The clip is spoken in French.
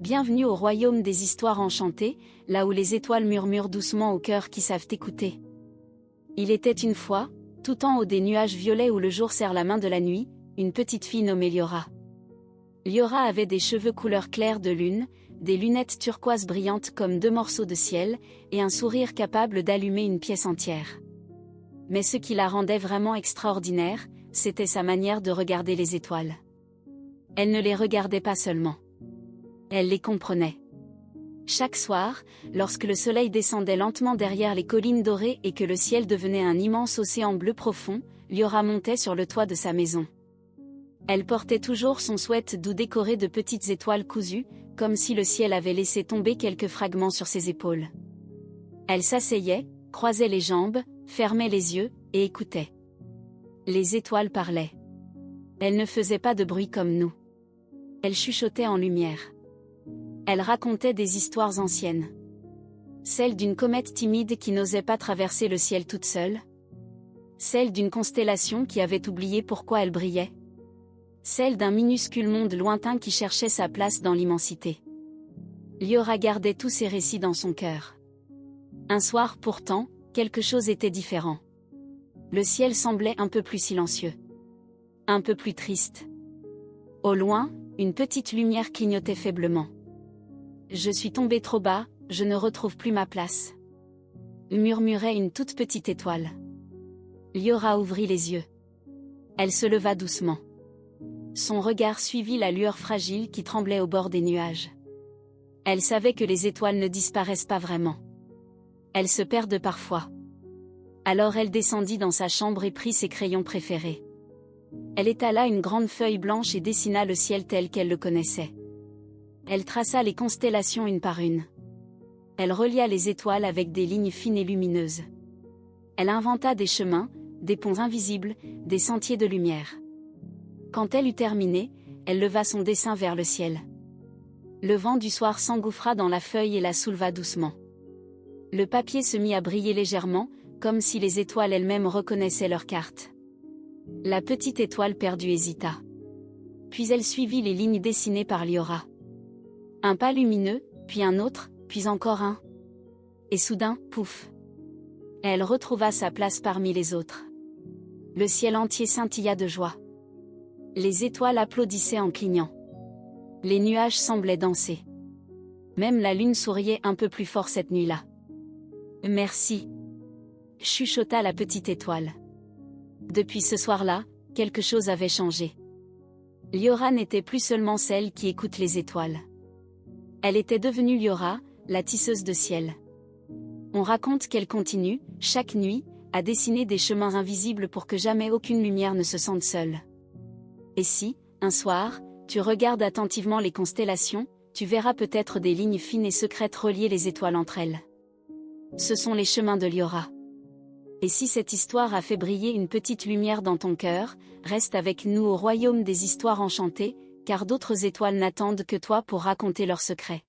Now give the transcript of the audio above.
Bienvenue au royaume des histoires enchantées, là où les étoiles murmurent doucement aux cœurs qui savent écouter. Il était une fois, tout en haut des nuages violets où le jour serre la main de la nuit, une petite fille nommée Liora. Liora avait des cheveux couleur claire de lune, des lunettes turquoises brillantes comme deux morceaux de ciel, et un sourire capable d'allumer une pièce entière. Mais ce qui la rendait vraiment extraordinaire, c'était sa manière de regarder les étoiles. Elle ne les regardait pas seulement. Elle les comprenait. Chaque soir, lorsque le soleil descendait lentement derrière les collines dorées et que le ciel devenait un immense océan bleu profond, Liora montait sur le toit de sa maison. Elle portait toujours son sweat doux décoré de petites étoiles cousues, comme si le ciel avait laissé tomber quelques fragments sur ses épaules. Elle s'asseyait, croisait les jambes, fermait les yeux, et écoutait. Les étoiles parlaient. Elles ne faisaient pas de bruit comme nous. Elles chuchotaient en lumière. Elles racontaient des histoires anciennes. Celle d'une comète timide qui n'osait pas traverser le ciel toute seule. Celle d'une constellation qui avait oublié pourquoi elle brillait. Celle d'un minuscule monde lointain qui cherchait sa place dans l'immensité. Liora gardait tous ces récits dans son cœur. Un soir pourtant, quelque chose était différent. Le ciel semblait un peu plus silencieux. Un peu plus triste. Au loin, une petite lumière clignotait faiblement. Je suis tombée trop bas, je ne retrouve plus ma place. Murmurait une toute petite étoile. Liora ouvrit les yeux. Elle se leva doucement. Son regard suivit la lueur fragile qui tremblait au bord des nuages. Elle savait que les étoiles ne disparaissent pas vraiment. Elles se perdent parfois. Alors elle descendit dans sa chambre et prit ses crayons préférés. Elle étala une grande feuille blanche et dessina le ciel tel qu'elle le connaissait. Elle traça les constellations une par une. Elle relia les étoiles avec des lignes fines et lumineuses. Elle inventa des chemins, des ponts invisibles, des sentiers de lumière. Quand elle eut terminé, elle leva son dessin vers le ciel. Le vent du soir s'engouffra dans la feuille et la souleva doucement. Le papier se mit à briller légèrement, comme si les étoiles elles-mêmes reconnaissaient leur carte. La petite étoile perdue hésita. Puis elle suivit les lignes dessinées par Liora. Un pas lumineux, puis un autre, puis encore un. Et soudain, pouf! Elle retrouva sa place parmi les autres. Le ciel entier scintilla de joie. Les étoiles applaudissaient en clignant. Les nuages semblaient danser. Même la lune souriait un peu plus fort cette nuit-là. Merci, chuchota la petite étoile. Depuis ce soir-là, quelque chose avait changé. Liora n'était plus seulement celle qui écoute les étoiles. Elle était devenue Liora, la tisseuse de ciel. On raconte qu'elle continue, chaque nuit, à dessiner des chemins invisibles pour que jamais aucune lumière ne se sente seule. Et si, un soir, tu regardes attentivement les constellations, tu verras peut-être des lignes fines et secrètes relier les étoiles entre elles. Ce sont les chemins de Liora. Et si cette histoire a fait briller une petite lumière dans ton cœur, reste avec nous au royaume des histoires enchantées, car d'autres étoiles n'attendent que toi pour raconter leurs secrets.